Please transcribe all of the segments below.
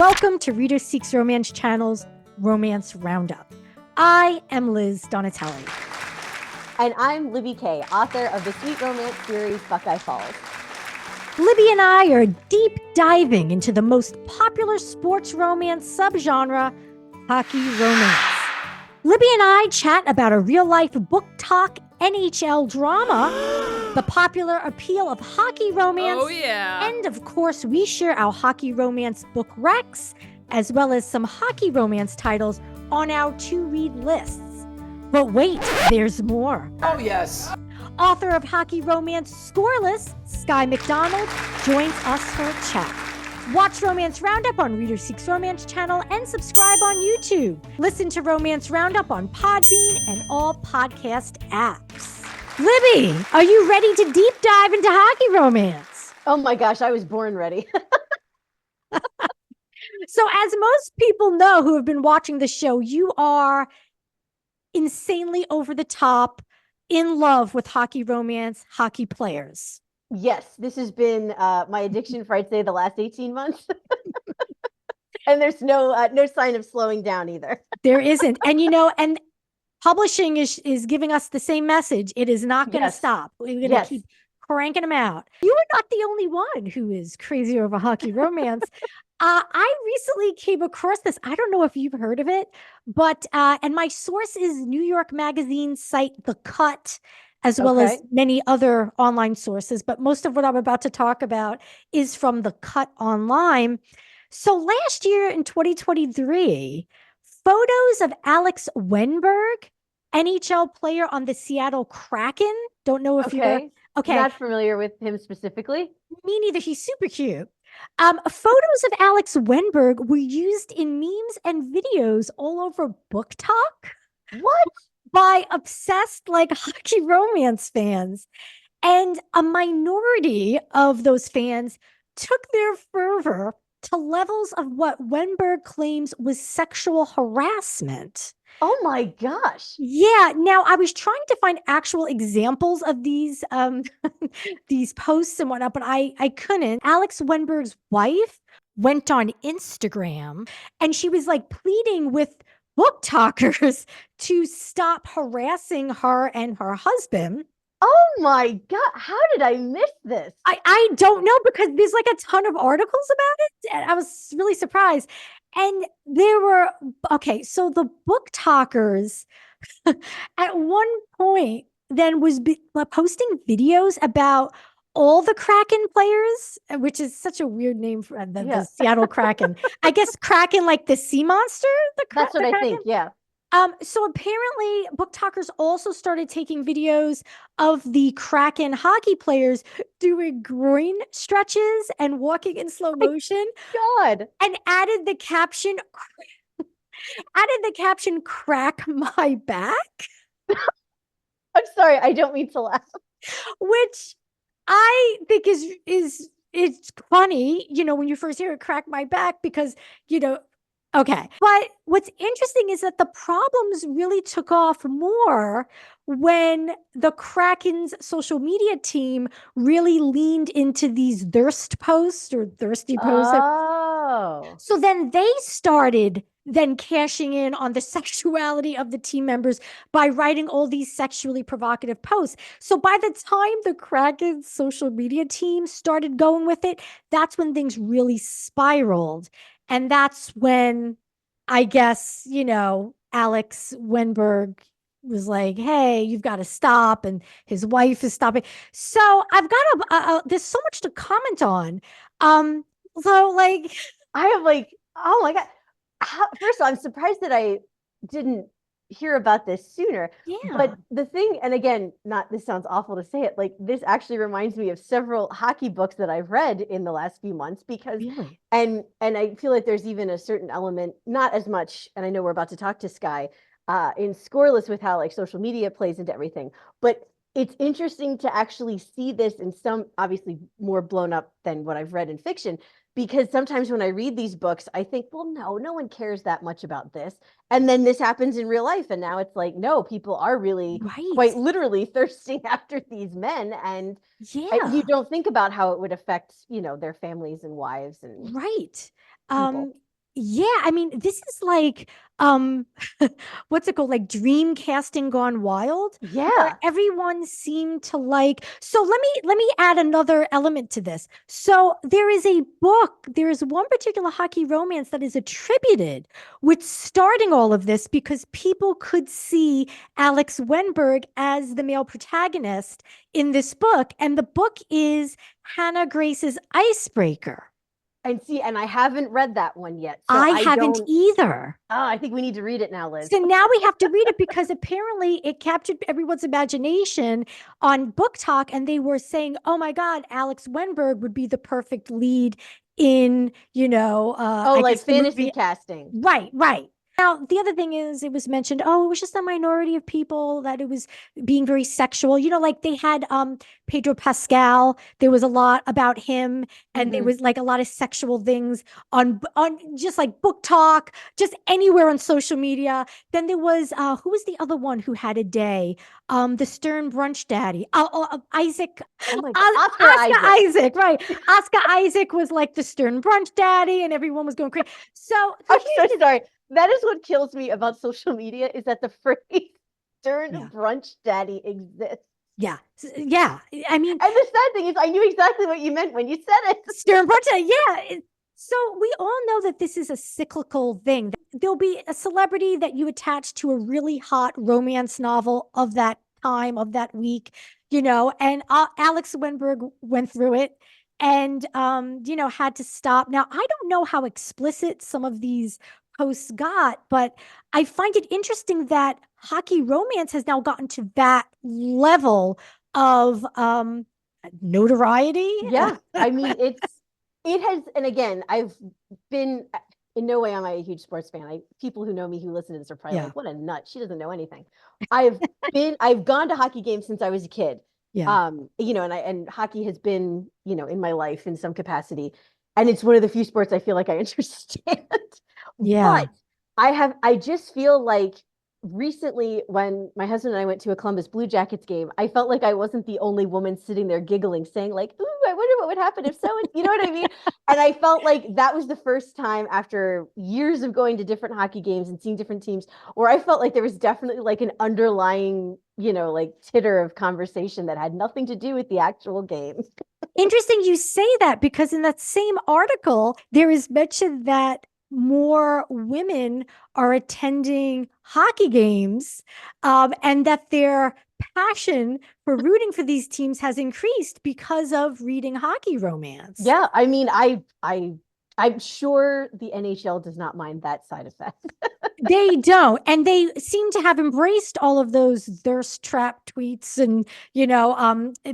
Welcome to Reader Seeks Romance Channel's Romance Roundup. I am Liz Donatelli. And I'm Libby Kay, author of the sweet romance series Buckeye Falls. Libby and I are deep diving into the most popular sports romance subgenre, hockey romance. Libby and I chat about a real-life book talk NHL drama, the popular appeal of hockey romance, and of course, we share our hockey romance book recs, as well as some hockey romance titles on our to-read lists. But wait, there's more. Oh, yes. Author of hockey romance Scoreless, Skye McDonald, joins us for a chat. Watch Romance Roundup on Reader Seeks Romance Channel and subscribe on YouTube. Listen to Romance Roundup on Podbean and all podcast apps. Libby, are you ready to deep dive into hockey romance? Oh my gosh, I was born ready. So as most people know who have been watching the show, you are insanely over the top, in love with hockey romance, hockey players. Yes, this has been my addiction for, I'd say, the last 18 months. And there's no sign of slowing down either. There isn't. And, and publishing is giving us the same message. It is not going to stop. We're going to keep cranking them out. You are not the only one who is crazy over hockey romance. I recently came across this. I don't know if you've heard of it, but and my source is New York Magazine site The Cut, as well as many other online sources. But most of what I'm about to talk about is from The Cut online. So last year in 2023, photos of Alex Wenberg, NHL player on the Seattle Kraken. Don't know if you're not familiar with him specifically. Me neither. He's super cute. Photos of Alex Wenberg were used in memes and videos all over Book Talk. What? By obsessed hockey romance fans. And a minority of those fans took their fervor to levels of what Wenberg claims was sexual harassment. Oh my gosh. Yeah. Now I was trying to find actual examples of these these posts and whatnot, but I couldn't. Alex Wenberg's wife went on Instagram and she was pleading with book talkers to stop harassing her and her husband. Oh my God. How did I miss this? I don't know, because there's a ton of articles about it. And I was really surprised. And there were, so the book talkers at one point then was posting videos about all the Kraken players, which is such a weird name for the Seattle Kraken. I guess Kraken, like the sea monster? That's what I think, yeah. So apparently book talkers also started taking videos of the Kraken hockey players doing groin stretches and walking in slow motion. God. And added the caption, crack my back. I'm sorry, I don't mean to laugh. Which I think is it's funny, when you first hear it, crack my back, because, okay. But what's interesting is that the problems really took off more when the Kraken's social media team really leaned into these thirst posts or thirsty posts. Oh. So then they started cashing in on the sexuality of the team members by writing all these sexually provocative posts. So by the time the Kraken's social media team started going with it, that's when things really spiraled. And that's when, I guess, Alex Wenberg was like, hey, you've got to stop. And his wife is stopping. So I've got there's so much to comment on. I have oh my God. First of all, I'm surprised that I didn't hear about this sooner. Yeah. But the thing, and again, this sounds awful to say it, this actually reminds me of several hockey books that I've read in the last few months, because and I feel like there's even a certain element, not as much, and I know we're about to talk to Skye, in Scoreless, with how social media plays into everything. But it's interesting to actually see this in some, obviously more blown up than what I've read in fiction, because sometimes when I read these books, I think, well, no one cares that much about this. And then this happens in real life. And now it's no, people are really quite literally thirsting after these men. And you don't think about how it would affect, their families and wives. And Yeah, I mean, this is like what's it called? Like dream casting gone wild, where Yeah. everyone seemed to like. So let me add another element to this. So there is a book, there is one particular hockey romance that is attributed with starting all of this because people could see Alex Wenberg as the male protagonist in this book, and the book is Hannah Grace's Icebreaker. And I haven't read that one yet. So I I haven't don't, either. I think we need to read it now, Liz. So now we have to read it because apparently it captured everyone's imagination on Book Talk, and they were saying, "Oh my God, Alex Wenberg would be the perfect lead in, Oh, I like guess the fantasy movie." casting. Right, right. Now, the other thing is, it was mentioned, oh, it was just a minority of people that it was being very sexual. Like they had Pedro Pascal. There was a lot about him, and there was like a lot of sexual things on just like Book Talk, just anywhere on social media. Then there was who was the other one who had a day? The Stern Brunch Daddy, Isaac, Oh my God. Oscar Oscar Isaac. Isaac, right? Oscar Isaac was like the Stern Brunch Daddy, and everyone was going crazy. So I'm so sorry. That is what kills me about social media is that the phrase "Stern Brunch Daddy" exists. Yeah. Yeah. I mean, and the sad thing is, I knew exactly what you meant when you said it. Stern Brunch Daddy. Yeah. So we all know that this is a cyclical thing. There'll be a celebrity that you attach to a really hot romance novel of that time, of that week, and Alex Wenberg went through it and, had to stop. Now, I don't know how explicit some of these posts got, but I find it interesting that hockey romance has now gotten to that level of notoriety. Yeah. I mean, it has, and again, I've been in no way am I a huge sports fan. People who know me who listen to this are probably like, what a nut. She doesn't know anything. I've gone to hockey games since I was a kid. Yeah. And hockey has been, in my life in some capacity. And it's one of the few sports I feel like I understand. Yeah. But I just feel like recently when my husband and I went to a Columbus Blue Jackets game, I felt like I wasn't the only woman sitting there giggling, saying like, "Ooh, I wonder what would happen if so," you know what I mean? And I felt like that was the first time after years of going to different hockey games and seeing different teams where I felt like there was definitely like an underlying, like titter of conversation that had nothing to do with the actual game. Interesting you say that because in that same article, there is mention that more women are attending hockey games, and that their passion for rooting for these teams has increased because of reading hockey romance. Yeah, I mean, I'm sure the NHL does not mind that side effect. They don't. And they seem to have embraced all of those thirst trap tweets and,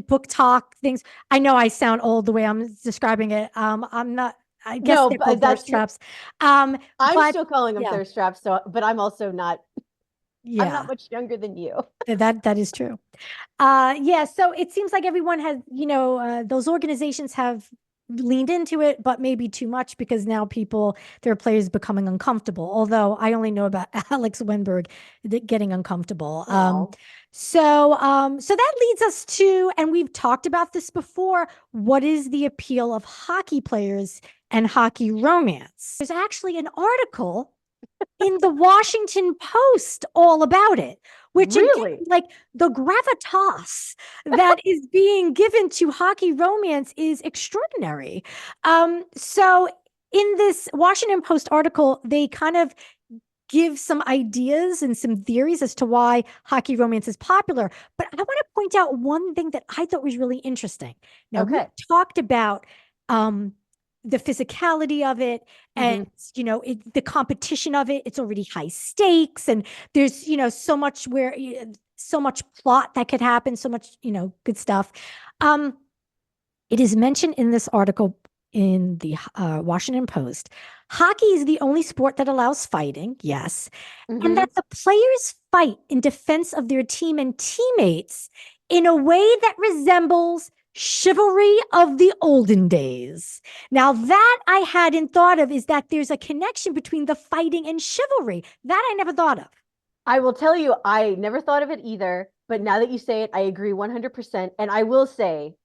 book talk things. I know I sound old the way I'm describing it. I'm not, I guess No, they're but called thirst traps. I'm But still calling them thirst traps. So, but I'm also not. I'm not yeah, much younger than you. that is true. Yeah. So it seems like everyone has, those organizations have leaned into it, but maybe too much because now their players becoming uncomfortable. Although I only know about Alex Wenberg getting uncomfortable. So that leads us to, and we've talked about this before, what is the appeal of hockey players and hockey romance? There's actually an article in the Washington Post all about it, which really, again, like the gravitas that is being given to hockey romance is extraordinary. So in this Washington Post article, they kind of give some ideas and some theories as to why hockey romance is popular. But I want to point out one thing that I thought was really interesting. Now, we talked about the physicality of it and, the competition of it. It's already high stakes and there's, so much so much plot that could happen, so much, good stuff. It is mentioned in this article in the Washington Post. Hockey is the only sport that allows fighting, yes, and that the players fight in defense of their team and teammates in a way that resembles chivalry of the olden days. Now, that I hadn't thought of, is that there's a connection between the fighting and chivalry. That I never thought of. I will tell you, I never thought of it either. But now that you say it, I agree 100%. And I will say,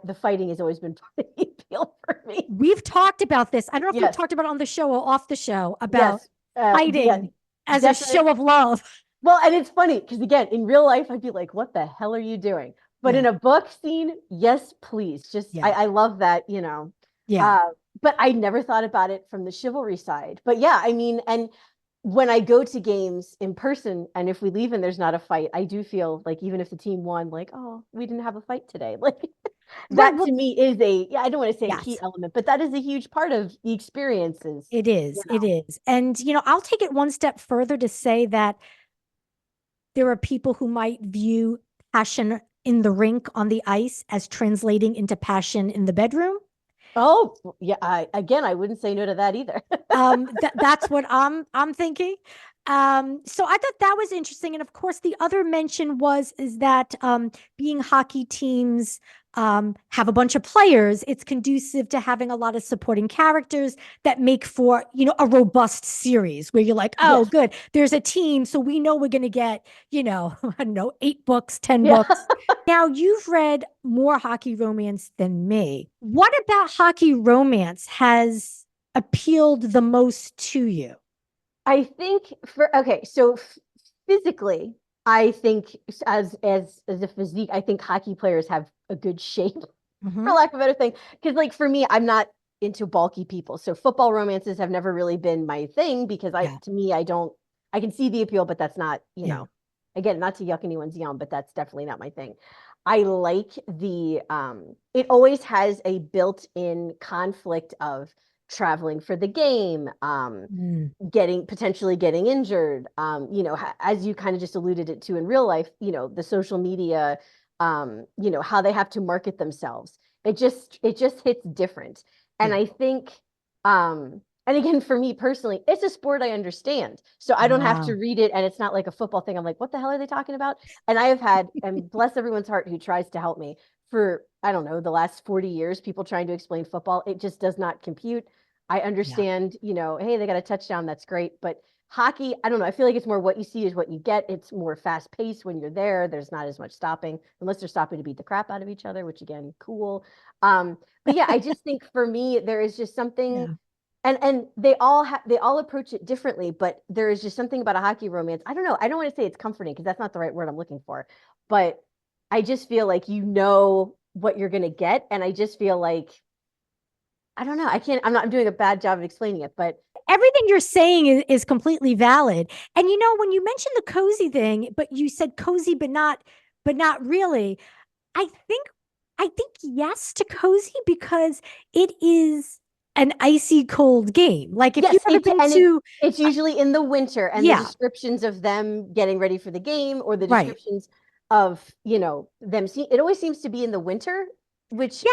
the fighting has always been part of the appeal for me. We've talked about this. I don't know if we've talked about it on the show or off the show about fighting as a show of love. Well, and it's funny because again, in real life, I'd be like, what the hell are you doing? But in a book scene, yes, please. Just I love that, you know. Yeah. But I never thought about it from the chivalry side. But yeah, I mean, and when I go to games in person, and if we leave and there's not a fight, I do feel like even if the team won, like, oh, we didn't have a fight today. Like that to me is I don't want to say a key element, but that is a huge part of the experiences. It is. You know? It is. And, you know, I'll take it one step further to say that there are people who might view passion in the rink on the ice as translating into passion in the bedroom. Oh, yeah. I wouldn't say no to that either. That's what I'm thinking. So I thought that was interesting. And of course, the other mention is that being hockey teams have a bunch of players, it's conducive to having a lot of supporting characters that make for, you know, a robust series where you're like, oh, good, there's a team. So we know we're going to get, you know, I don't know, 8 books, 10 books. Now, you've read more hockey romance than me. What about hockey romance has appealed the most to you? I think so physically, I think as a physique, I think hockey players have a good shape, for lack of a better thing. Because like for me, I'm not into bulky people. So football romances have never really been my thing because to me, I can see the appeal, but that's not, you know, again, not to yuck anyone's yum, but that's definitely not my thing. I like it always has a built-in conflict of traveling for the game, potentially getting injured, you know, as you kind of just alluded it to in real life, you know, the social media, you know, how they have to market themselves. It just hits different. And I think, and again, for me personally, it's a sport I understand. So I don't have to read it. And it's not like a football thing. I'm like, what the hell are they talking about? And I have had, and bless everyone's heart who tries to help me for, I don't know, the last 40 years, people trying to explain football. It just does not compute. I understand, you know, hey, they got a touchdown. That's great. But hockey, I don't know. I feel like it's more what you see is what you get. It's more fast paced when you're there. There's not as much stopping unless they're stopping to beat the crap out of each other, which again, cool. But yeah, I just think for me, there is just something, and they all approach it differently, but there is just something about a hockey romance. I don't know. I don't want to say it's comforting because that's not the right word I'm looking for, but I just feel like you know what you're going to get. And I just feel like, I don't know. I'm doing a bad job of explaining it, but everything you're saying is completely valid. And you know, when you mentioned the cozy thing, but you said cozy, but not really. I think yes to cozy because it is an icy cold game. Like if you've ever been to, it's usually in the winter, and the descriptions of them getting ready for the game, or the descriptions of, you know, them it always seems to be in the winter, which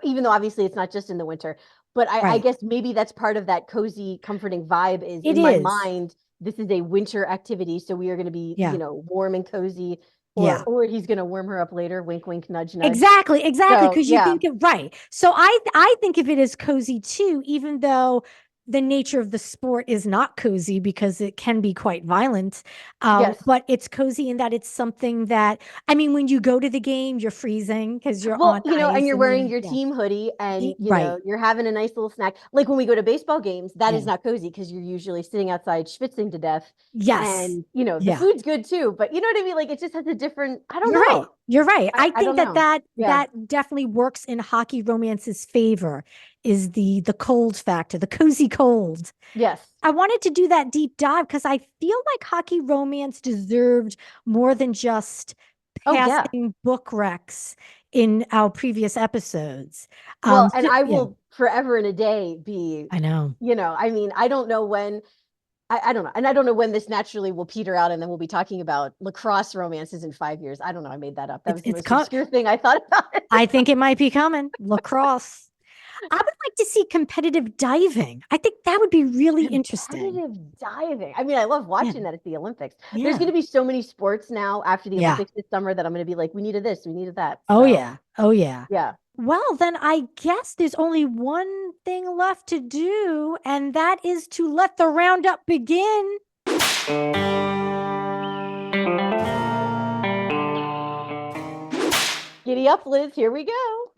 even though obviously it's not just in the winter, but I guess maybe that's part of that cozy, comforting vibe is my mind. This is a winter activity, so we are going to be, you know, warm and cozy. Or he's going to warm her up later. Wink, wink, nudge, nudge. Exactly. Because you think of So I think of it as cozy too, even though the nature of the sport is not cozy because it can be quite violent. But it's cozy in that it's something that, I mean, when you go to the game, you're freezing because you're on you know, ice and you're wearing your team hoodie, and you know, you're having a nice little snack. Like when we go to baseball games, that is not cozy because you're usually sitting outside schwitzing to death. And you know, the food's good too, but you know what I mean? Like it just has a different, I don't know. You're right. I think that definitely works in hockey romance's favor, is the cold factor, the cozy cold. Yes. I wanted to do that deep dive because I feel like hockey romance deserved more than just passing book recs in our previous episodes. Well, and I will forever and a day be, I know, you know, I mean, I don't know when, I don't know. And I don't know when this naturally will peter out, and then we'll be talking about lacrosse romances in 5 years. I don't know. I made that up. That was the most obscure thing I thought about it. I think it might be coming. Lacrosse. I would like to see competitive diving. I think that would be really interesting. Competitive diving. I mean, I love watching that at the Olympics. There's going to be so many sports now after the Olympics this summer that I'm going to be like, we needed this, we needed that. So, oh yeah. Yeah. Well, then I guess there's only one thing left to do, and that is to let the roundup begin. Giddy up, Liz. Here we go.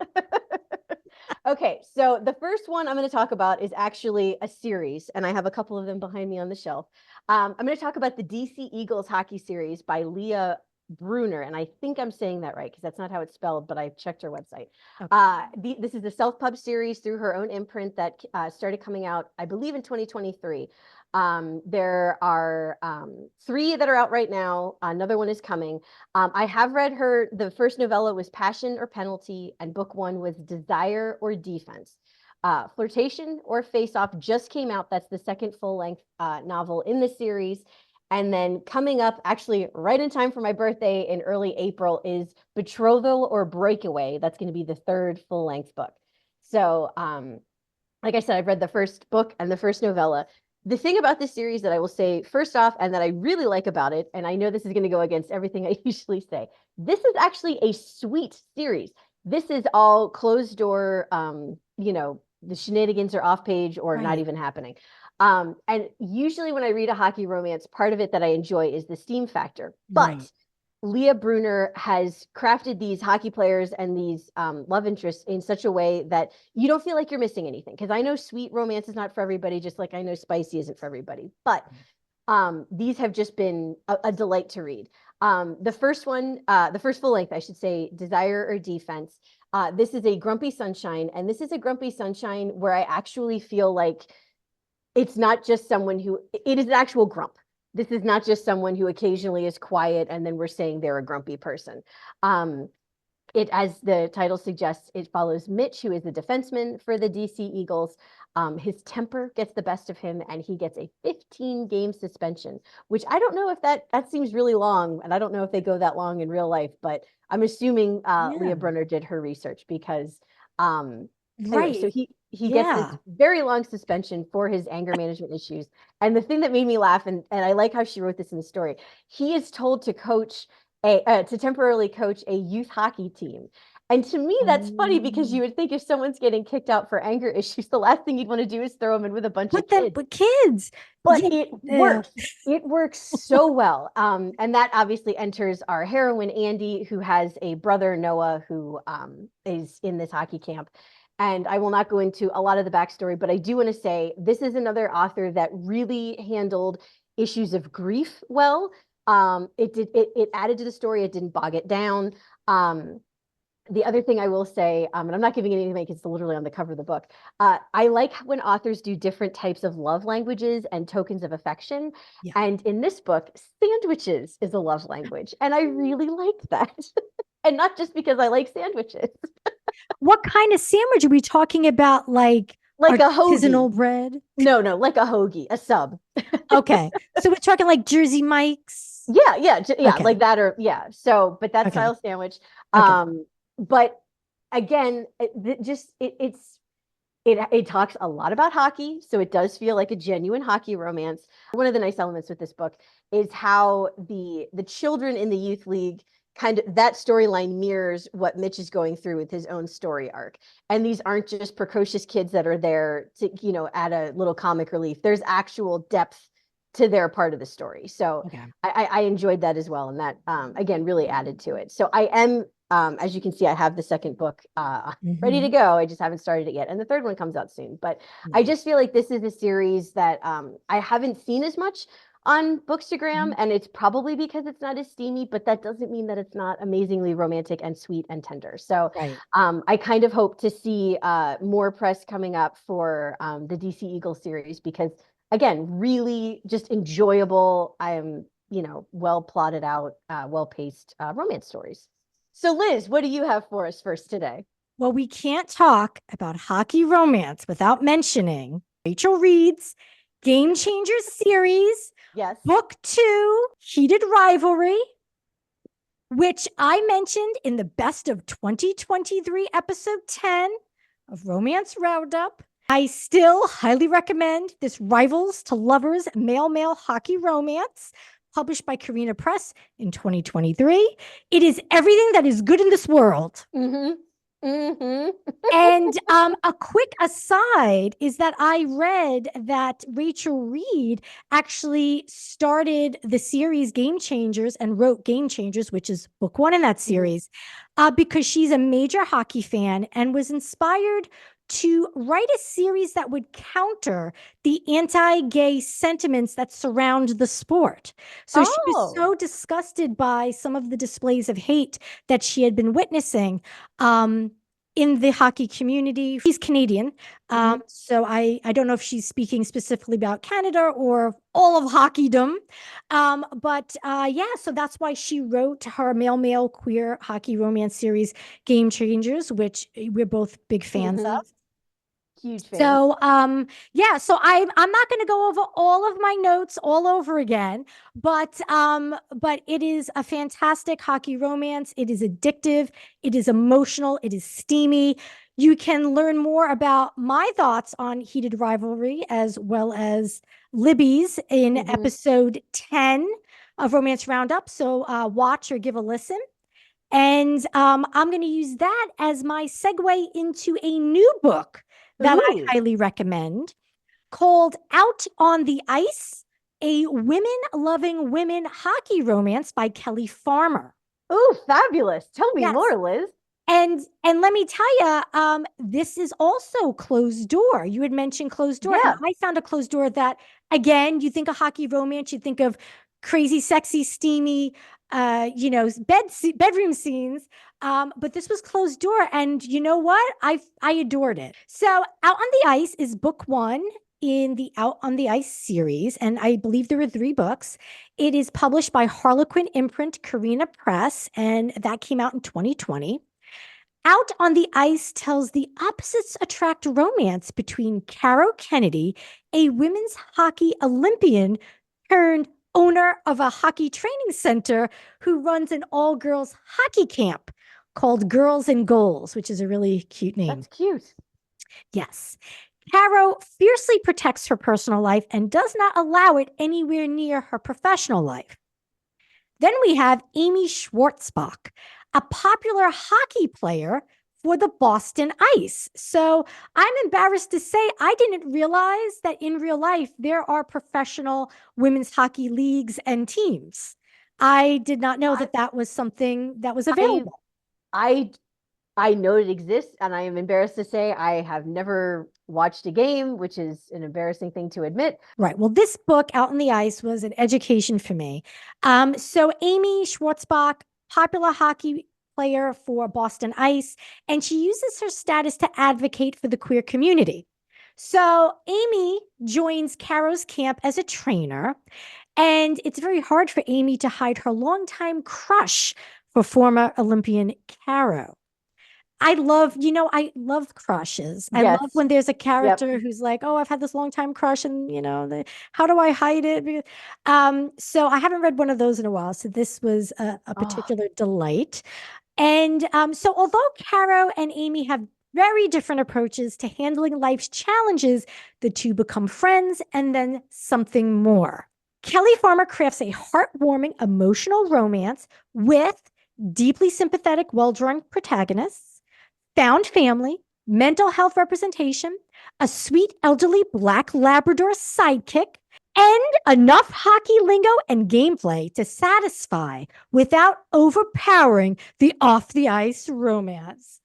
Okay, so the first one I'm going to talk about is actually a series, and I have a couple of them behind me on the shelf. I'm going to talk about the DC Eagles hockey series by Leah Brunner, and I think I'm saying that right because that's not how it's spelled, but I checked her website. Okay. This is a self-pub series through her own imprint that started coming out, I believe, in 2023. There are 3 that are out right now. Another one is coming. I have read the first novella was Passion or Penalty, and book 1 was Desire or Defense. Flirtation or Face Off just came out. That's the second full-length novel in the series. And then coming up, actually right in time for my birthday in early April, is Betrothal or Breakaway. That's going to be the 3rd full-length book. So, like I said, I've read the first book and the first novella. The thing about this series that I will say first off, and that I really like about it, and I know this is going to go against everything I usually say, this is actually a sweet series. This is all closed door, the shenanigans are off page or not even happening. And usually when I read a hockey romance, part of it that I enjoy is the steam factor. But Leah Brunner has crafted these hockey players and these love interests in such a way that you don't feel like you're missing anything. Because I know sweet romance is not for everybody, just like I know spicy isn't for everybody. But these have just been a delight to read. The first one, the first full length, I should say, Desire or Defense. This is a grumpy sunshine. And this is a grumpy sunshine where I actually feel like it's not just someone who, it is an actual grump. This is not just someone who occasionally is quiet and then we're saying they're a grumpy person. As the title suggests, it follows Mitch, who is the defenseman for the DC Eagles. His temper gets the best of him and he gets a 15-game suspension, which I don't know if that seems really long. And I don't know if they go that long in real life, but I'm assuming Leah Brunner did her research because anyway, so he gets this very long suspension for his anger management issues. And the thing that made me laugh, and I like how she wrote this in the story, he is told to to temporarily coach a youth hockey team. And to me, that's funny because you would think if someone's getting kicked out for anger issues, the last thing you'd want to do is throw them in with a bunch of kids. But kids. But it works. It works so well. And that obviously enters our heroine, Andy, who has a brother, Noah, who is in this hockey camp. And I will not go into a lot of the backstory, but I do want to say this is another author that really handled issues of grief well. It added to the story. It didn't bog it down. The other thing I will say, and I'm not giving anything away because it's literally on the cover of the book. I like when authors do different types of love languages and tokens of affection. Yeah. And in this book, sandwiches is a love language. And I really like that. And not just because I like sandwiches. What kind of sandwich are we talking about? Like a artisanal bread? No, like a hoagie, a sub. Okay. So we're talking like Jersey Mike's? Yeah, okay. Like that So, but that style sandwich. Okay. But again, it talks a lot about hockey. So it does feel like a genuine hockey romance. One of the nice elements with this book is how the children in the youth league kind of, that storyline mirrors what Mitch is going through with his own story arc. And these aren't just precocious kids that are there to, add a little comic relief. There's actual depth to their part of the story. So I enjoyed that as well. And that, again, really added to it. So I am, as you can see, I have the second book ready to go. I just haven't started it yet. And the third one comes out soon. But I just feel like this is a series that I haven't seen as much on Bookstagram, and it's probably because it's not as steamy, but that doesn't mean that it's not amazingly romantic and sweet and tender. So I kind of hope to see more press coming up for the DC Eagle series because, again, really just enjoyable. I am, well plotted out, well-paced romance stories. So Liz, what do you have for us first today? Well, we can't talk about hockey romance without mentioning Rachel Reed's Game Changers series. Yes. Book 2, Heated Rivalry, which I mentioned in the Best of 2023 episode 10 of Romance Roundup. I still highly recommend this Rivals to Lovers male-male hockey romance, published by Carina Press in 2023. It is everything that is good in this world. And And a quick aside is that I read that Rachel Reed actually started the series Game Changers and wrote Game Changers, which is book one in that series, because she's a major hockey fan and was inspired to write a series that would counter the anti-gay sentiments that surround the sport. So she was so disgusted by some of the displays of hate that she had been witnessing in the hockey community. She's Canadian. So I don't know if she's speaking specifically about Canada or all of hockeydom. But yeah, so that's why she wrote her male queer hockey romance series, Game Changers, which we're both big fans of. Huge fan. So yeah, so I'm not going to go over all of my notes all over again, but it is a fantastic hockey romance. It is addictive, it is emotional, it is steamy. You can learn more about my thoughts on heated rivalry as well as Libby's in episode 10 of Romance Roundup. So watch or give a listen. And I'm going to use that as my segue into a new book that I highly recommend, called Out on the Ice, a women-loving women hockey romance by Kelly Farmer. Oh, fabulous. Tell me more, Liz. And let me tell you, this is also Closed Door. You had mentioned Closed Door. Yeah. And I found a Closed Door that, again, you think of hockey romance, you think of crazy, sexy, steamy, bedroom scenes. But this was Closed Door. And you know what? I adored it. So Out on the Ice is book one in the Out on the Ice series. And I believe there were 3 books. It is published by Harlequin imprint, Carina Press, and that came out in 2020. Out on the Ice tells the opposites attract romance between Caro Kennedy, a women's hockey Olympian turned owner of a hockey training center who runs an all-girls hockey camp called Girls and Goals, which is a really cute name. That's cute. Yes. Caro fiercely protects her personal life and does not allow it anywhere near her professional life. Then we have Amy Schwartzbach, a popular hockey player for the Boston Ice. So I'm embarrassed to say I didn't realize that in real life there are professional women's hockey leagues and teams. I did not know that was something that was available. I know it exists, and I am embarrassed to say I have never watched a game, which is an embarrassing thing to admit. Right. Well, this book, Out on the Ice, was an education for me. So Amy Schwartzbach, popular hockey player for Boston Ice, and she uses her status to advocate for the queer community. So Amy joins Caro's camp as a trainer, and it's very hard for Amy to hide her longtime crush for former Olympian Caro. I love crushes. I love when there's a character who's like, oh, I've had this long time crush and, how do I hide it? So I haven't read one of those in a while. So this was a particular delight. And so although Caro and Amy have very different approaches to handling life's challenges, the two become friends and then something more. Kelly Farmer crafts a heartwarming, emotional romance with deeply sympathetic, well-drawn protagonists, found family, mental health representation, a sweet elderly Black Labrador sidekick, and enough hockey lingo and gameplay to satisfy without overpowering the off-the-ice romance.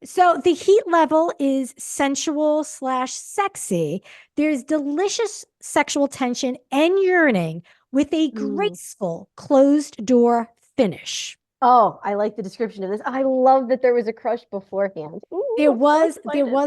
So the heat level is sensual/sexy. There's delicious sexual tension and yearning with a graceful closed-door finish. Oh, I like the description of this. I love that there was a crush beforehand. Ooh, there was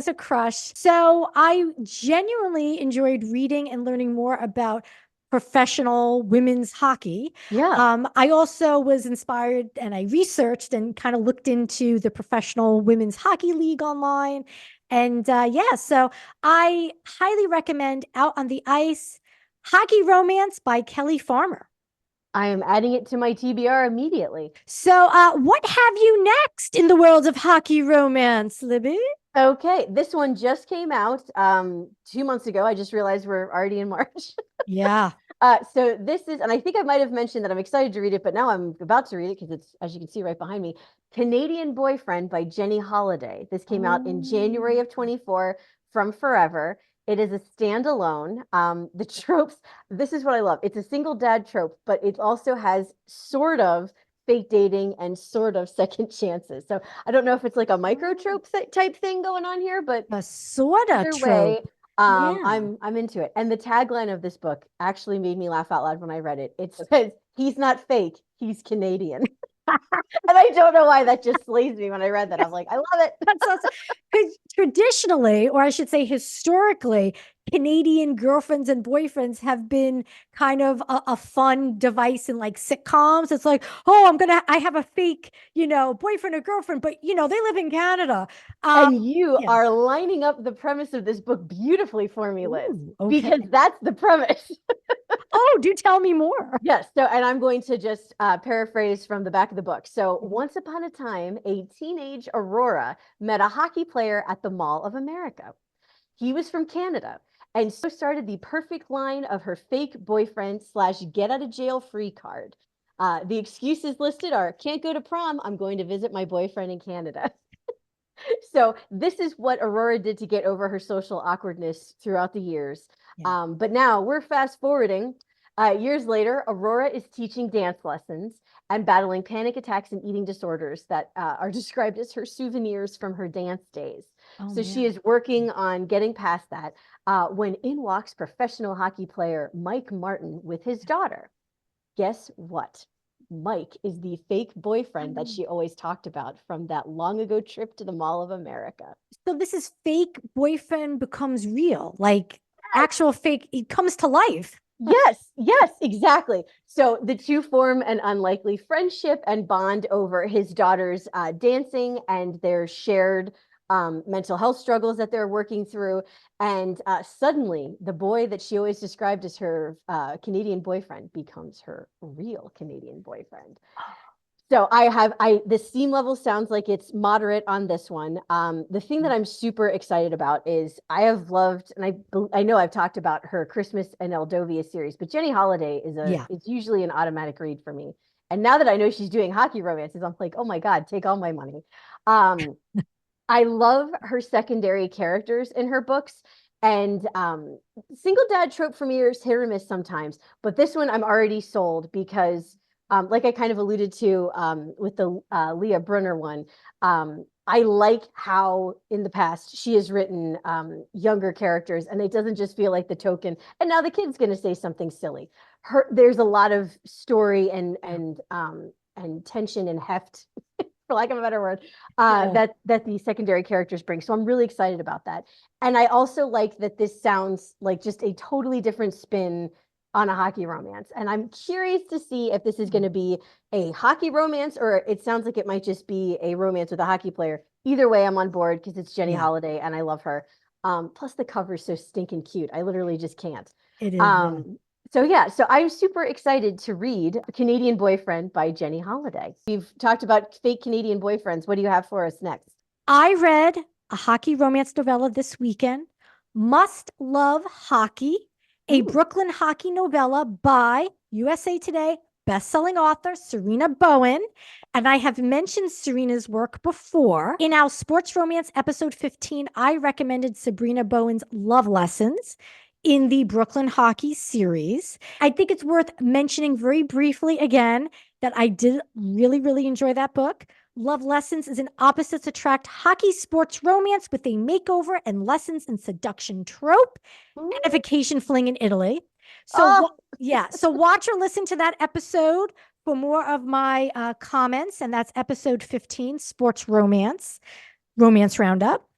a crush. So I genuinely enjoyed reading and learning more about professional women's hockey. Yeah. I also was inspired and I researched and kind of looked into the Professional Women's Hockey League online. And so I highly recommend Out on the Ice, Hockey Romance by Kelly Farmer. I am adding it to my TBR immediately. So what have you next in the world of hockey romance, Libby? Okay, this one just came out 2 months ago. I just realized we're already in March. Yeah. So this is, and I think I might have mentioned that I'm excited to read it, but now I'm about to read it because it's, as you can see right behind me, Canadian Boyfriend by Jenny Holiday. This came out in January of 24 from Forever. It is a standalone. The tropes, this is what I love. It's a single dad trope, but it also has sort of fake dating and sort of second chances. So I don't know if it's like a micro trope type thing going on here, but a sort of either trope. way, I'm into it. And the tagline of this book actually made me laugh out loud when I read it. It says, "He's not fake, he's Canadian." And I don't know why that just slays me when I read that. I'm like, I love it. That's awesome. Because traditionally, or I should say historically, Canadian girlfriends and boyfriends have been kind of a fun device in like sitcoms. It's like, oh, I have a fake, boyfriend or girlfriend, but they live in Canada. And you are lining up the premise of this book beautifully for me, Liz, because that's the premise. Oh, do tell me more. Yes. So, and I'm going to just paraphrase from the back of the book. So, once upon a time, a teenage Aurora met a hockey player at the Mall of America. He was from Canada, and so started the perfect line of her fake boyfriend / get out of jail free card. The excuses listed are: can't go to prom, I'm going to visit my boyfriend in Canada. So this is what Aurora did to get over her social awkwardness throughout the years. Yeah. But now we're fast forwarding. Years later, Aurora is teaching dance lessons and battling panic attacks and eating disorders that are described as her souvenirs from her dance days. So she is working on getting past that when in walks professional hockey player Mike Martin with his daughter. Guess what? Mike is the fake boyfriend that she always talked about from that long ago trip to the Mall of America. So this is fake boyfriend becomes real, like actual fake, it comes to life. Yes, exactly. So the two form an unlikely friendship and bond over his daughter's dancing and their shared mental health struggles that they're working through. And suddenly the boy that she always described as her Canadian boyfriend becomes her real Canadian boyfriend. So the steam level sounds like it's moderate on this one. The thing that I'm super excited about is I have loved, and I know I've talked about her Christmas and Eldovia series, but Jenny Holiday is usually an automatic read for me. And now that I know she's doing hockey romances, I'm like, oh my God, take all my money. I love her secondary characters in her books. And single dad trope for me is hit or miss sometimes, but this one I'm already sold because like I kind of alluded to with the Leah Brunner one, I like how in the past she has written younger characters, and it doesn't just feel like the token, and now the kid's going to say something silly. There's a lot of story and tension and heft, for lack of a better word, that the secondary characters bring. So I'm really excited about that. And I also like that this sounds like just a totally different spin on a hockey romance. And I'm curious to see if this is going to be a hockey romance or it sounds like it might just be a romance with a hockey player. Either way, I'm on board because it's Jenny Holiday and I love her. Plus the cover is so stinking cute. I literally just can't. It is. So I'm super excited to read Canadian Boyfriend by Jenny Holiday. We've talked about fake Canadian boyfriends. What do you have for us next? I read a hockey romance novella this weekend, Must Love Hockey, a Brooklyn hockey novella by USA Today bestselling author Serena Bowen. And I have mentioned Serena's work before. In our sports romance episode 15, I recommended Sabrina Bowen's Love Lessons in the Brooklyn hockey series. I think it's worth mentioning very briefly again that I did really, really enjoy that book. Love Lessons is an opposites attract hockey sports romance with a makeover and lessons in seduction trope and a vacation fling in Italy. So so watch or listen to that episode for more of my comments. And that's episode 15, Sports Romance Roundup.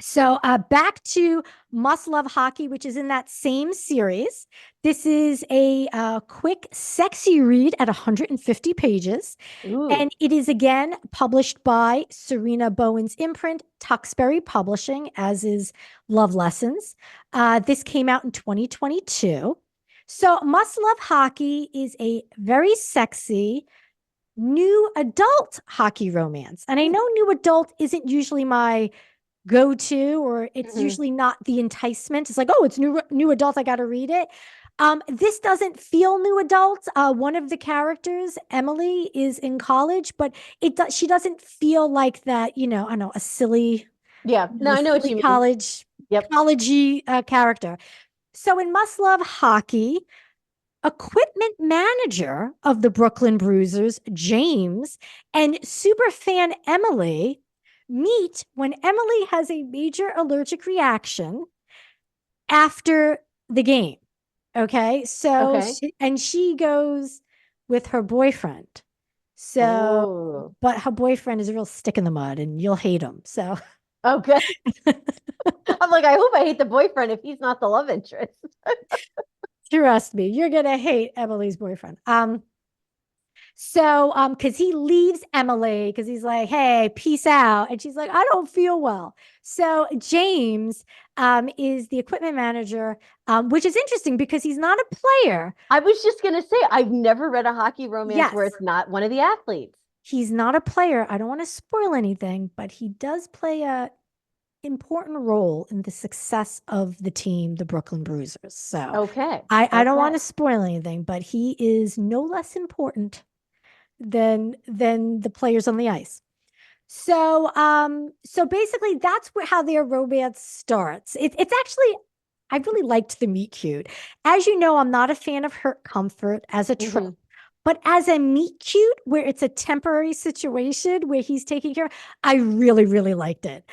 So back to Must Love Hockey, which is in that same series. This is a quick, sexy read at 150 pages. Ooh. And it is again published by Serena Bowen's imprint, Tuxbury Publishing, as is Love Lessons. This came out in 2022. So Must Love Hockey is a very sexy new adult hockey romance. And I know new adult isn't usually my go-to, or it's usually not the enticement. It's like, oh, it's new adult, I got to read it. This doesn't feel new adult. One of the characters, Emily, is in college, but she doesn't feel like that, I don't know, a silly, Yeah. No, I know what you mean. college, Yep. collegey character. So in Must Love Hockey, equipment manager of the Brooklyn Bruisers, James, and superfan Emily meet when Emily has a major allergic reaction after the game. Okay. So, Okay. she goes with her boyfriend. So, Oh. but her boyfriend is a real stick in the mud and you'll hate him. So, Oh, good. I'm like, I hope I hate the boyfriend if he's not the love interest. trust me, you're going to hate Emily's boyfriend. So, because he leaves Emily because he's like, "Hey, peace out," and she's like, "I don't feel well." So James, is the equipment manager, which is interesting because he's not a player. I was just gonna say, I've never read a hockey romance where Yes, it's not one of the athletes. he's not a player. I don't want to spoil anything, but he does play a important role in the success of the team, the Brooklyn Bruisers. So Okay. I don't want Okay. to spoil anything, but he is no less important than the players on the ice. So basically that's how their romance starts. It's actually, I really liked the meet cute. As you know, I'm not a fan of hurt comfort as a trope. But as a meet cute, where it's a temporary situation where he's taking care, I really, really liked it.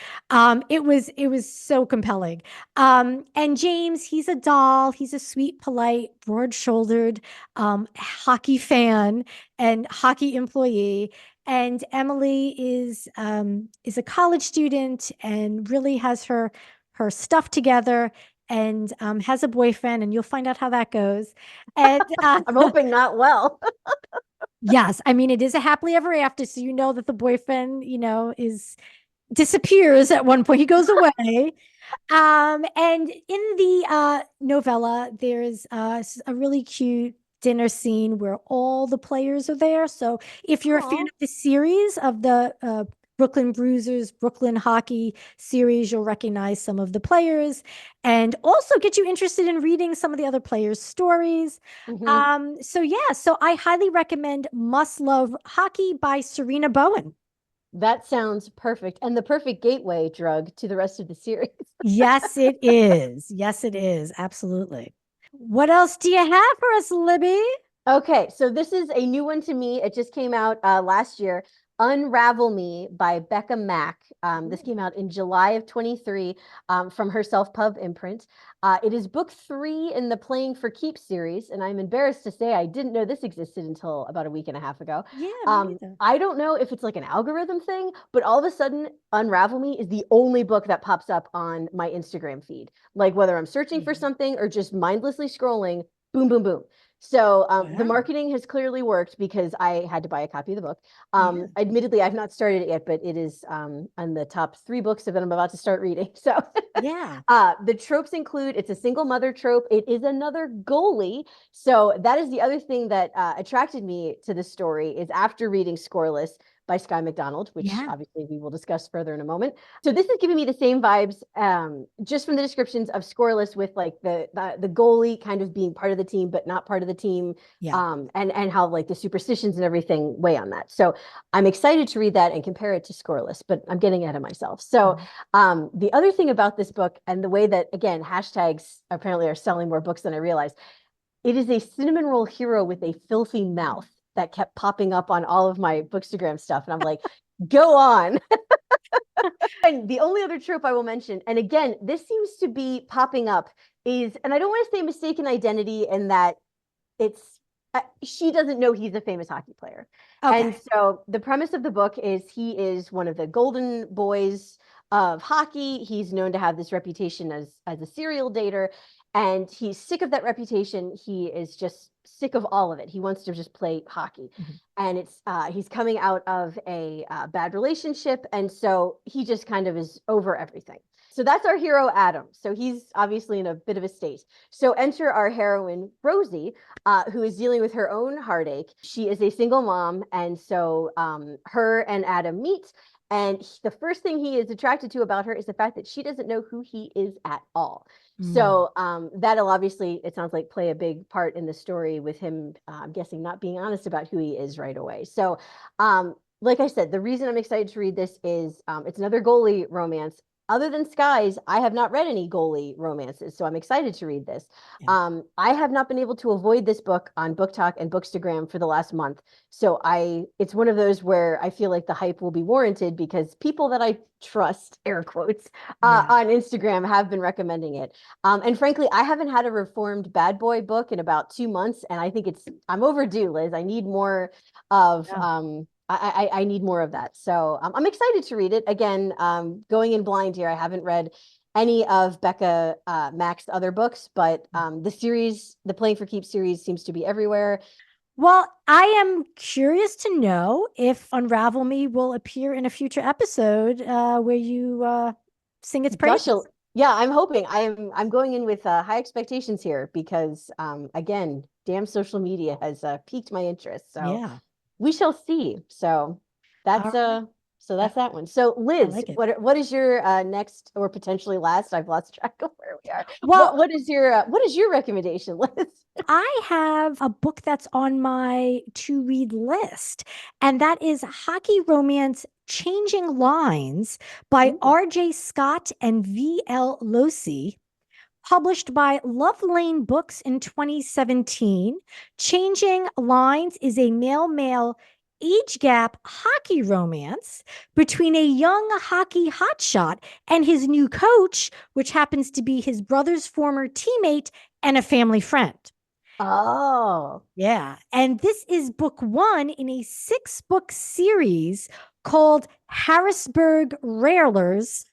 It was so compelling. And James, he's a doll. He's a sweet, polite, broad-shouldered hockey fan and hockey employee. And Emily is a college student and really has her stuff together and has a boyfriend, and you'll find out how that goes. And I'm hoping not well. yes, I mean it is a happily ever after, so you know that the boyfriend, is disappears at one point. He goes away. And in the novella, there's a really cute dinner scene where all the players are there. So if you're a fan of the series of the Brooklyn Bruisers, Brooklyn hockey series, you'll recognize some of the players and also get you interested in reading some of the other players' stories. So yeah, so I highly recommend Must Love Hockey by Serena Bowen. That sounds perfect. And the perfect gateway drug to the rest of the series. Yes, it is. Yes, it is. Absolutely. What else do you have for us, Libby? Okay, so this is a new one to me. It just came out last year. Unravel Me by Becca Mack. This came out in July of 23 from her Self-Pub imprint. It is book 3 in the Playing for Keeps series, and I'm embarrassed to say I didn't know this existed until about a week and a half ago. Yeah, me neither. I don't know if it's like an algorithm thing, but all of a sudden, Unravel Me is the only book that pops up on my Instagram feed. Like whether I'm searching for something or just mindlessly scrolling, boom, boom, boom. So the marketing has clearly worked because I had to buy a copy of the book. Admittedly, I've not started it yet, but it is on the top 3 books that I'm about to start reading. So yeah, the tropes include, it's a single mother trope. It is another goalie. So that is the other thing that attracted me to the story is after reading Scoreless by Skye McDonald, which obviously we will discuss further in a moment. So this is giving me the same vibes just from the descriptions of Scoreless with like the goalie kind of being part of the team, but not part of the team. And how like the superstitions and everything weigh on that. So I'm excited to read that and compare it to Scoreless, but I'm getting ahead of myself. So the other thing about this book and the way that, again, hashtags apparently are selling more books than I realized, it is a cinnamon roll hero with a filthy mouth that kept popping up on all of my Bookstagram stuff. And I'm like, go on. And the only other trope I will mention, and again, this seems to be popping up, is, and I don't want to say mistaken identity in that it's, she doesn't know he's a famous hockey player. And so the premise of the book is he is one of the golden boys of hockey. He's known to have this reputation as a serial dater, and he's sick of that reputation. He is just sick of all of it. He wants to just play hockey. And it's he's coming out of a bad relationship, and so he just kind of is over everything. So that's our hero, Adam. So he's obviously in a bit of a state. So enter our heroine, Rosie, who is dealing with her own heartache. She is a single mom, and so her and Adam meet, And the first thing he is attracted to about her is the fact that she doesn't know who he is at all. Mm. So that'll obviously, it sounds like, play a big part in the story with him, I'm guessing, not being honest about who he is right away. So like I said, the reason I'm excited to read this is it's another goalie romance. Other than Skye's, I have not read any goalie romances, so I'm excited to read this. Yeah. I have not been able to avoid this book on Book Talk and Bookstagram for the last month. So it's one of those where I feel like the hype will be warranted because people that I trust, air quotes, on Instagram have been recommending it. And frankly, I haven't had a reformed bad boy book in about 2 months, and I think I'm overdue, Liz. I need more of I need more of that. So I'm excited to read it. Again, going in blind here, I haven't read any of Becca Mack's other books, but the Playing for Keeps series seems to be everywhere. Well, I am curious to know if Unravel Me will appear in a future episode where you sing its praises. Yeah, I'm hoping. I'm going in with high expectations here because again, damn social media has piqued my interest. So yeah. We shall see. So that's that one. So Liz, what is your next or potentially last? I've lost track of where we are. Well, what is your recommendation, Liz? I have a book that's on my to read list, and that is Hockey Romance Changing Lines by R.J. Scott and V.L. Losey. Published by Love Lane Books in 2017. Changing Lines is a male-male age gap hockey romance between a young hockey hotshot and his new coach, which happens to be his brother's former teammate and a family friend. Oh. Yeah. And this is book 1 in a 6-book series called Harrisburg Railers.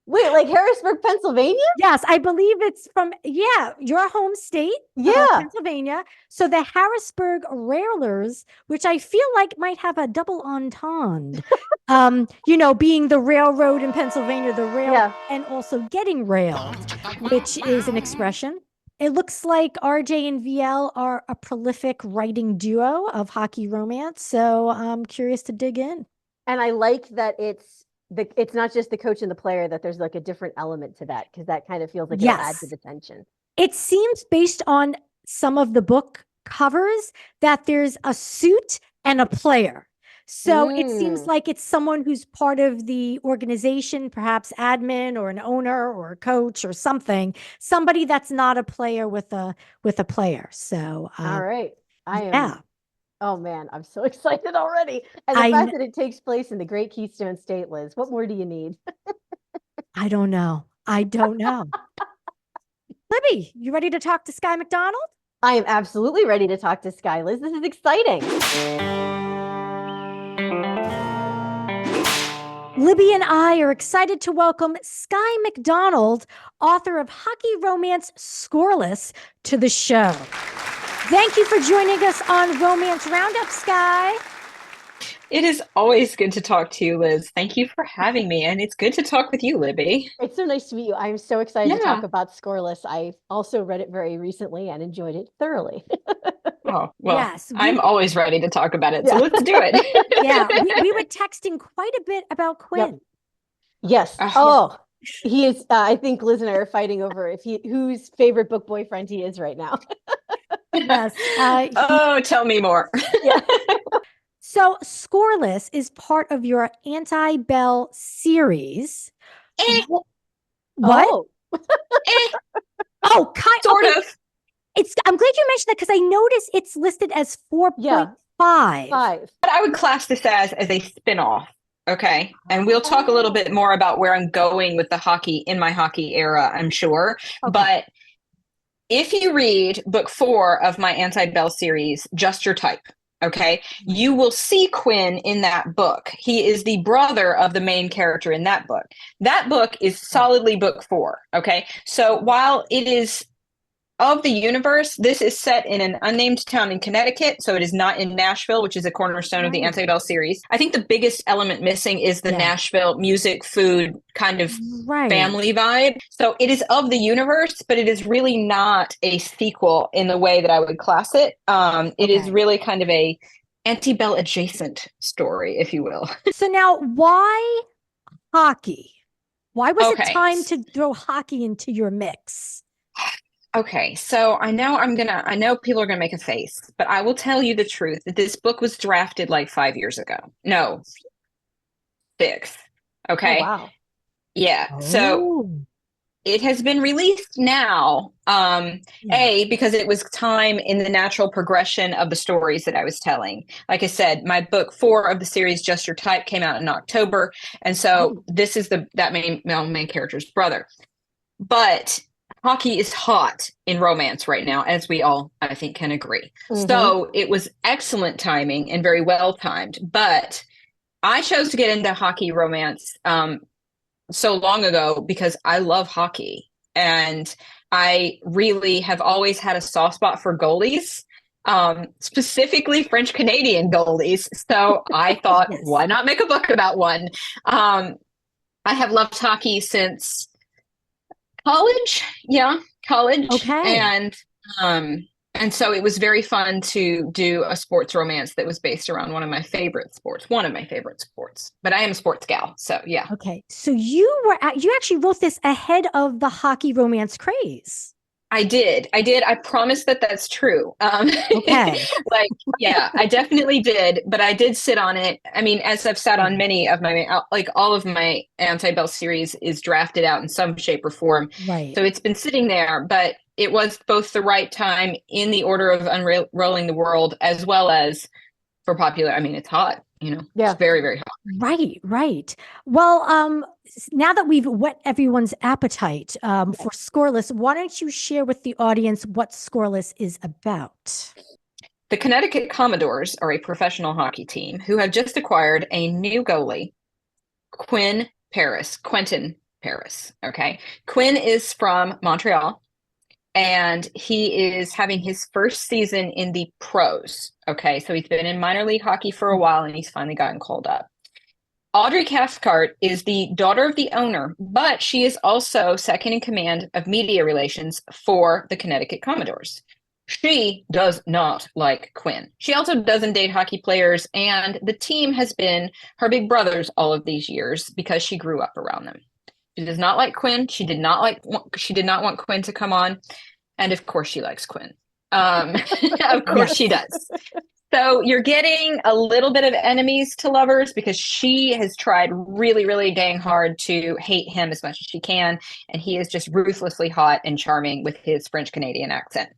Wait, like Harrisburg, Pennsylvania? Yes, I believe it's from, your home state, Pennsylvania. So the Harrisburg Railers, which I feel like might have a double entendre, being the railroad in Pennsylvania, the rail, and also getting railed, which is an expression. It looks like RJ and VL are a prolific writing duo of hockey romance. So I'm curious to dig in. And I like that it's not just the coach and the player, that there's like a different element to that, because that kind of feels like it'll add to the tension. It seems, based on some of the book covers, that there's a suit and a player. So it seems like it's someone who's part of the organization, perhaps admin or an owner or a coach or somebody that's not a player with a player. So all right. Oh man, I'm so excited already. And the fact that it takes place in the Great Keystone State, Liz, what more do you need? I don't know. Libby, you ready to talk to Skye McDonald? I am absolutely ready to talk to Skye, Liz. This is exciting. Libby and I are excited to welcome Skye McDonald, author of hockey romance Scoreless, to the show. Thank you for joining us on Romance Roundup, Skye. It is always good to talk to you, Liz. Thank you for having me. And it's good to talk with you, Libby. It's so nice to meet you. I'm so excited to talk about Scoreless. I also read it very recently and enjoyed it thoroughly. Oh, well, yes, I'm always ready to talk about it. So let's do it. We were texting quite a bit about Quinn. Yes. He is. I think Liz and I are fighting over whose favorite book boyfriend he is right now. Yes. Tell me more. So Scoreless is part of your Anti-Bell series. What? Sort of. I'm glad you mentioned that, because I noticed it's listed as 4.5. But I would class this as a spinoff. Okay. And we'll talk a little bit more about where I'm going with the hockey in my hockey era, I'm sure. Okay. But if you read book 4 of my Anti-Bell series, Just Your Type, okay, you will see Quinn in that book. He is the brother of the main character in that book. That book is solidly book 4, okay? So while it is of the universe, this is set in an unnamed town in Connecticut, so it is not in Nashville, which is a cornerstone of the Anti-Bell series. I think the biggest element missing is the Nashville music, food kind of family vibe. So it is of the universe, but it is really not a sequel in the way that I would class it. It is really kind of a anti-Bell adjacent story, if you will. So now, why hockey? Why was it Okay. time to throw hockey into your mix? Okay, so I know people are gonna make a face, but I will tell you the truth that this book was drafted like 5 years ago. No, 6. Oh, Okay. wow. Yeah. So Oh, it has been released now. Because it was time in the natural progression of the stories that I was telling. Like I said, my book 4 of the series, Just Your Type, came out in October. And so this is that main character's brother. But hockey is hot in romance right now, as we all, I think, can agree. So it was excellent timing and very well timed. But I chose to get into hockey romance so long ago because I love hockey. And I really have always had a soft spot for goalies, specifically French Canadian goalies. So I thought, why not make a book about one? I have loved hockey since college. Yeah, college. okay. And so it was very fun to do a sports romance that was based around one of my favorite sports. But I am a sports gal, so yeah. Okay. So you actually wrote this ahead of the hockey romance craze. I did. I promise that that's true. Okay. Yeah, I definitely did, but I did sit on it. I mean, as I've sat on many of all of my anti-Bell series is drafted out in some shape or form. Right. So it's been sitting there, but it was both the right time in the order of unrolling the world as well as for popular. I mean, it's hot, it's very, very hot. Right. Well, now that we've whet everyone's appetite for Scoreless, why don't you share with the audience what Scoreless is about? The Connecticut Commodores are a professional hockey team who have just acquired a new goalie, Quentin Paris. Okay. Quinn is from Montreal and he is having his first season in the pros. Okay. So he's been in minor league hockey for a while and he's finally gotten called up. Audrey Cathcart is the daughter of the owner, but she is also second in command of media relations for the Connecticut Commodores. She does not like Quinn. She also doesn't date hockey players, and the team has been her big brothers all of these years because she grew up around them. She does not like Quinn. She did not want Quinn to come on, and of course she likes Quinn. Of course she does. So you're getting a little bit of enemies to lovers because she has tried really, really dang hard to hate him as much as she can. And he is just ruthlessly hot and charming with his French Canadian accent.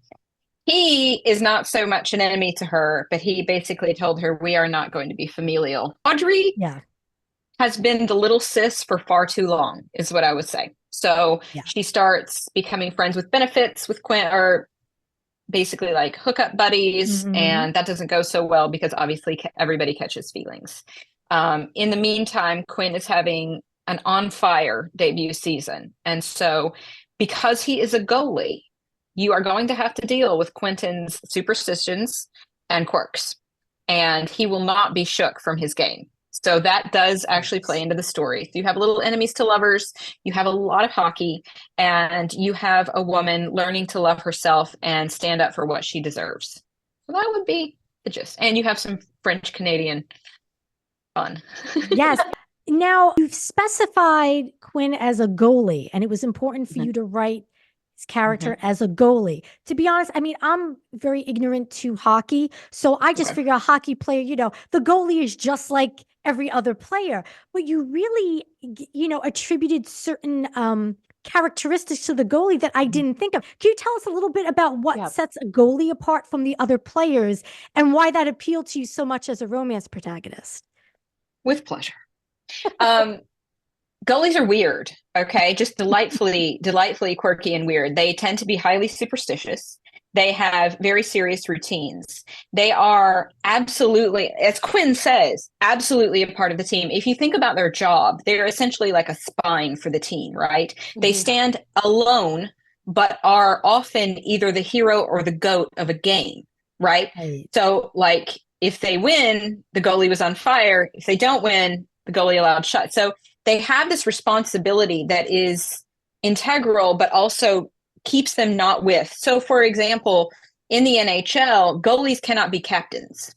He is not so much an enemy to her, but he basically told her, we are not going to be familial. Audrey has been the little sis for far too long, is what I would say. So she starts becoming friends with benefits with Quinn, or basically like hookup buddies, and that doesn't go so well because obviously everybody catches feelings. In the meantime, Quinn is having an on fire debut season, and so because he is a goalie, you are going to have to deal with Quentin's superstitions and quirks, and he will not be shook from his game. So that does actually play into the story. You have little enemies to lovers, you have a lot of hockey, and you have a woman learning to love herself and stand up for what she deserves. So that would be the gist. And you have some French Canadian fun. Yes. Now, you've specified Quinn as a goalie, and it was important for you to write his character as a goalie. To be honest, I mean, I'm very ignorant to hockey, so I just figure a hockey player, the goalie is just like every other player, but you really, attributed certain characteristics to the goalie that I didn't think of. Can you tell us a little bit about what sets a goalie apart from the other players and why that appealed to you so much as a romance protagonist? With pleasure. Goalies are weird, okay? Just delightfully quirky and weird. They tend to be highly superstitious. They have very serious routines. They are absolutely, as Quinn says, absolutely a part of the team. If you think about their job, they're essentially like a spine for the team, right? They stand alone, but are often either the hero or the goat of a game, right? So like if they win, the goalie was on fire. If they don't win, the goalie allowed shot. So they have this responsibility that is integral, but also keeps them not with. So, for example, in the NHL, goalies cannot be captains.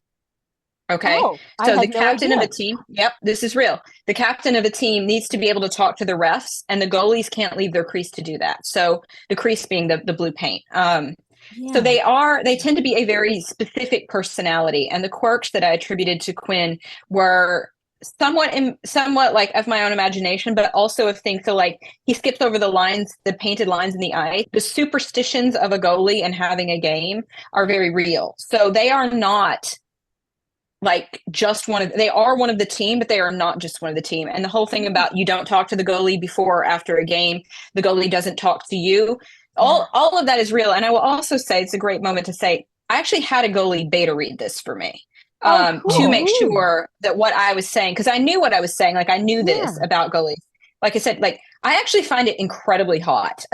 Okay. So the captain of a team, this is real. The captain of a team needs to be able to talk to the refs, and the goalies can't leave their crease to do that. So the crease being the blue paint. So they tend to be a very specific personality, and the quirks that I attributed to Quinn were somewhat like of my own imagination, but also of things. So like he skips over the lines, the painted lines in the ice. The superstitions of a goalie and having a game are very real. So they are not like just they are one of the team, but they are not just one of the team. And the whole thing about you don't talk to the goalie before or after a game, the goalie doesn't talk to you. All of that is real. And I will also say, it's a great moment to say, I actually had a goalie beta read this for me. To make sure that what I was saying, because I knew what I was saying, like I knew this about goalies. Like I said, like I actually find it incredibly hot.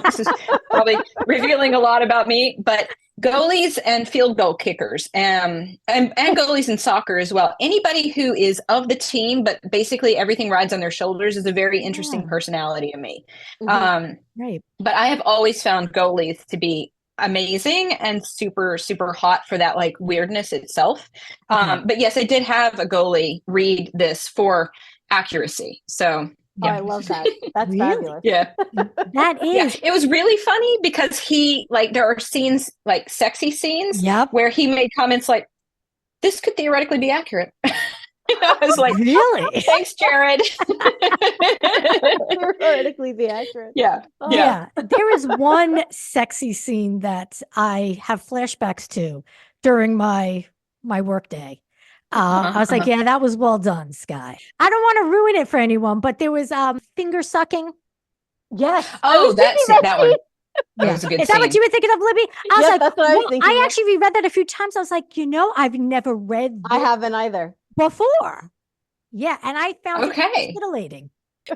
This is probably revealing a lot about me, but goalies and field goal kickers and goalies in soccer as well. Anybody who is of the team, but basically everything rides on their shoulders, is a very interesting personality to me. Right. But I have always found goalies to be amazing and super, super hot for that like weirdness itself. But yes, I did have a goalie read this for accuracy. So yeah. I love that. That's fabulous. Yeah. That is. Yeah. It was really funny because there are scenes, like sexy scenes, where he made comments like, this could theoretically be accurate. I was like, really? Thanks, Jared. Theoretically be accurate. Yeah. Yeah. There is one sexy scene that I have flashbacks to during my work day. I was like, yeah, that was well done, Skye. I don't want to ruin it for anyone, but there was finger sucking. Yes. Oh, that one. That was a good Is that what you were thinking of, Libby? I was like, that's what I was thinking. I actually reread that a few times. I was like, I've never read I haven't either. Before. Yeah, and I found it titillating.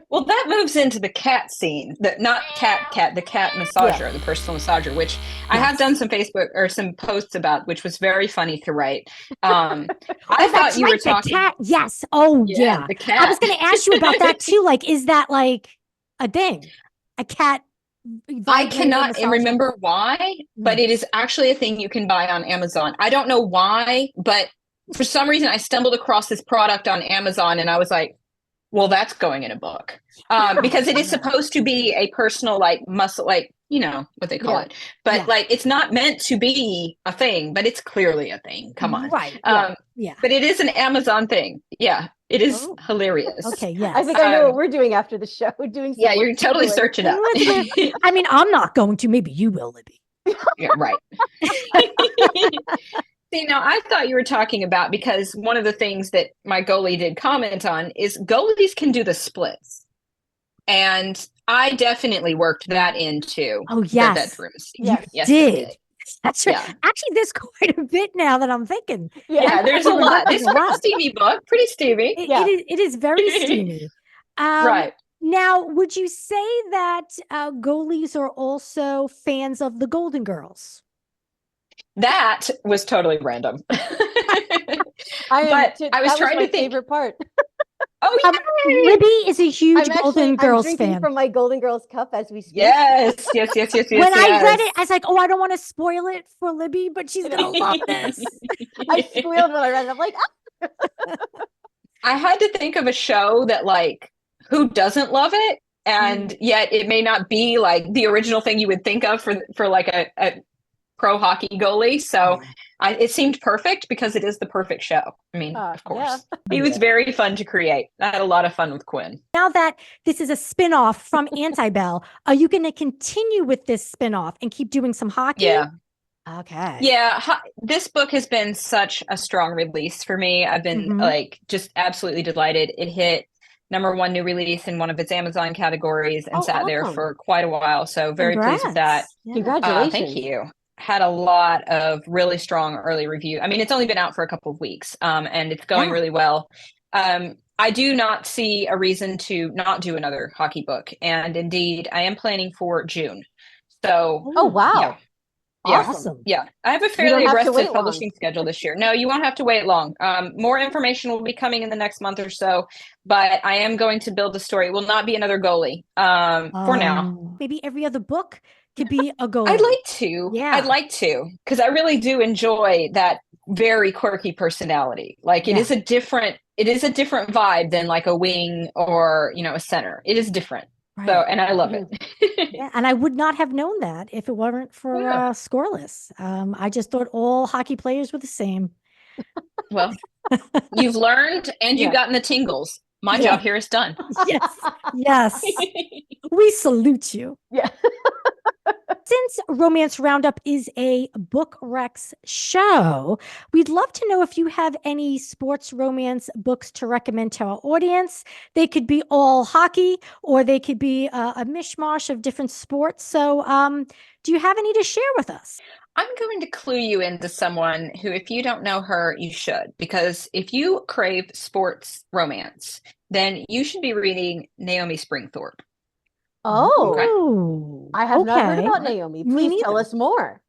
Well, that moves into the cat scene, the cat massager, the personal massager, which I have done some Facebook or some posts about, which was very funny to write. I thought you were talking. The cat, yes. Oh, yeah. The cat. I was going to ask you about that too. Like, is that like a thing? A cat? I cannot remember why, but it is actually a thing you can buy on Amazon. I don't know why, but for some reason I stumbled across this product on Amazon and I was like, well, that's going in a book. Because it is supposed to be a personal, like muscle, like, what they call it. But like, it's not meant to be a thing, but it's clearly a thing. Come on. Right. But it is an Amazon thing. Yeah. It is hilarious. Okay. Yeah. I think I know what we're doing after the show. We're doing. Yeah. You're totally searching up. I mean, I'm not going to. Maybe you will, Libby. Yeah. Right. See, now I thought you were talking about, because one of the things that my goalie did comment on is goalies can do the splits. And I definitely worked that into the bedrooms. Yes, you did. That's right. Yeah. Actually, there's quite a bit now that I'm thinking. Yeah, there's a lot. It's a pretty steamy book. Pretty steamy. It is very steamy. Right. Now, would you say that goalies are also fans of the Golden Girls? That was totally random. I was trying to think. Favorite part. Oh, yeah. Libby is a huge Golden Girls fan. From my Golden Girls cup as we speak. Yes. When I read it, I was like, I don't want to spoil it for Libby, but she's gonna love this. I spoiled when I read it. I'm like, I had to think of a show that, like, who doesn't love it, and yet it may not be like the original thing you would think of for like a pro hockey goalie. So it seemed perfect because it is the perfect show. I mean, of course. He was very fun to create. I had a lot of fun with Quinn. Now that this is a spin-off from Anti-Bell, are you going to continue with this spin-off and keep doing some hockey? Yeah. Okay. Yeah. This book has been such a strong release for me. I've been like just absolutely delighted. It hit #1 new release in one of its Amazon categories and sat there for quite a while. So very pleased with that. Yeah. Congratulations. Thank you. Had a lot of really strong early review. I mean, it's only been out for a couple of weeks, and it's going really well. I do not see a reason to not do another hockey book. And indeed, I am planning for June. So, oh, wow. Yeah. Awesome. Yeah. I have a fairly aggressive publishing schedule this year. No, you won't have to wait long. More information will be coming in the next month or so, but I am going to build a story. It will not be another goalie for now. Maybe every other book could be a goalie. I'd like to. Yeah. I'd like to, because I really do enjoy that very quirky personality. Like it is a different vibe than like a wing or, a center. It is different. Right. So, and I love it. Yeah, and I would not have known that if it weren't for Scoreless. I just thought all hockey players were the same. Well, you've learned and you've gotten the tingles. My job here is done. Yes. We salute you. Yeah. Since Romance Roundup is a Book Rex show, we'd love to know if you have any sports romance books to recommend to our audience. They could be all hockey, or they could be a mishmash of different sports. So do you have any to share with us? I'm going to clue you into someone who, if you don't know her, you should. Because if you crave sports romance, then you should be reading Naomi Springthorpe. Oh, okay. I have not heard about Naomi. Please tell us more.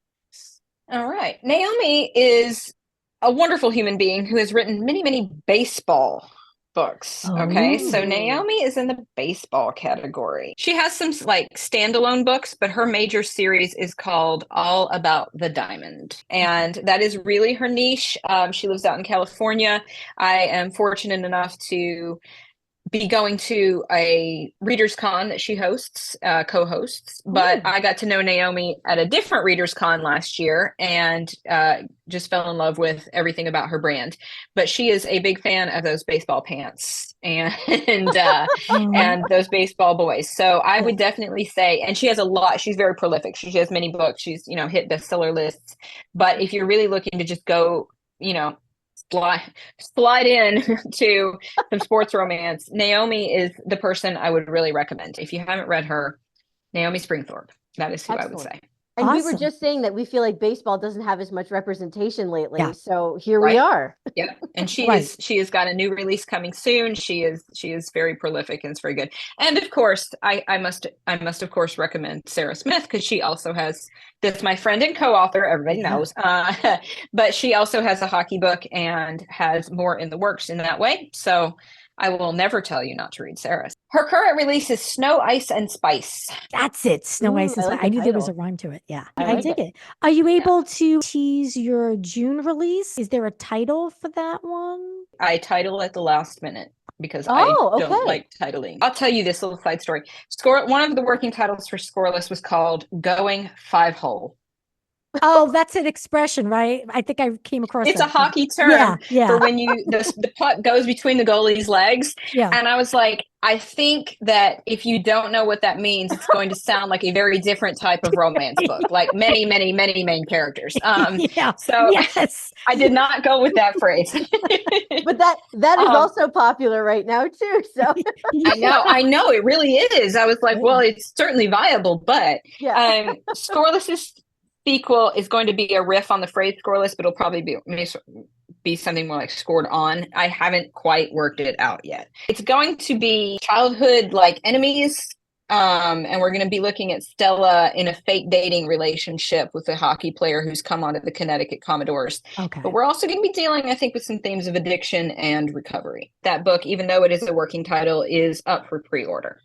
All right. Naomi is a wonderful human being who has written many, many baseball books. Okay. So Naomi is in the baseball category. She has some like standalone books, but her major series is called All About the Diamond. And that is really her niche. She lives out in California. I am fortunate enough to be going to a Readers Con that she hosts, co-hosts, but I got to know Naomi at a different Readers Con last year and just fell in love with everything about her brand. But she is a big fan of those baseball pants and and those baseball boys. So I would definitely say, and she has a lot, she's very prolific. She has many books. She's, hit bestseller lists. But if you're really looking to just go, slide in to some sports romance, Naomi is the person I would really recommend. If you haven't read her, Naomi Springthorpe, that is who I would say. And we were just saying that we feel like baseball doesn't have as much representation lately. So here we are. Yeah. And she has got a new release coming soon. She is very prolific and it's very good. And of course, I must of course recommend Sarah Smith, because she also has this, my friend and co-author, everybody knows, but she also has a hockey book and has more in the works in that way. So I will never tell you not to read Sarah's. Her current release is Snow, Ice, and Spice. That's it. Snow, Ice, and Spice. I knew there was a rhyme to it. Yeah, I dig it. Are you able to tease your June release? Is there a title for that one? I title at the last minute because I don't like titling. I'll tell you this little side story. One of the working titles for Scoreless was called Going 5-Hole. Oh, that's an expression, right? I think I came across It's a hockey term for when the puck goes between the goalie's legs. Yeah. And I was like, I think that if you don't know what that means, it's going to sound like a very different type of romance book, like many, many, many main characters. So I did not go with that phrase. But that is also popular right now too. So I know it really is. I was like, well, it's certainly viable, but Scoreless's sequel is going to be a riff on the phrase scoreless, but it'll probably be something more like scored on. I haven't quite worked it out yet. It's going to be childhood like enemies. And we're going to be looking at Stella in a fake dating relationship with a hockey player who's come onto the Connecticut Commodores. Okay. But we're also going to be dealing, I think, with some themes of addiction and recovery. That book, even though it is a working title, is up for pre-order.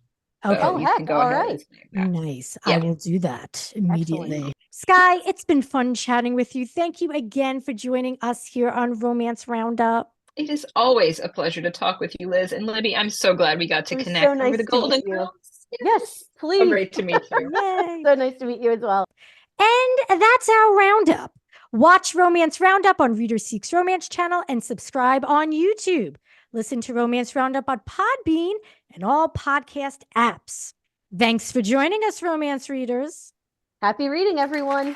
Okay. So you can go ahead. Nice. Yeah. I will do that immediately. Excellent. Skye, it's been fun chatting with you. Thank you again for joining us here on Romance Roundup. It is always a pleasure to talk with you, Liz. And Libby, I'm so glad we got to connect over the Golden Girls. Yes, please. So great to meet you. Yay. So nice to meet you as well. And that's our roundup. Watch Romance Roundup on Reader Seeks Romance channel and subscribe on YouTube. Listen to Romance Roundup on Podbean and all podcast apps. Thanks for joining us, romance readers. Happy reading, everyone.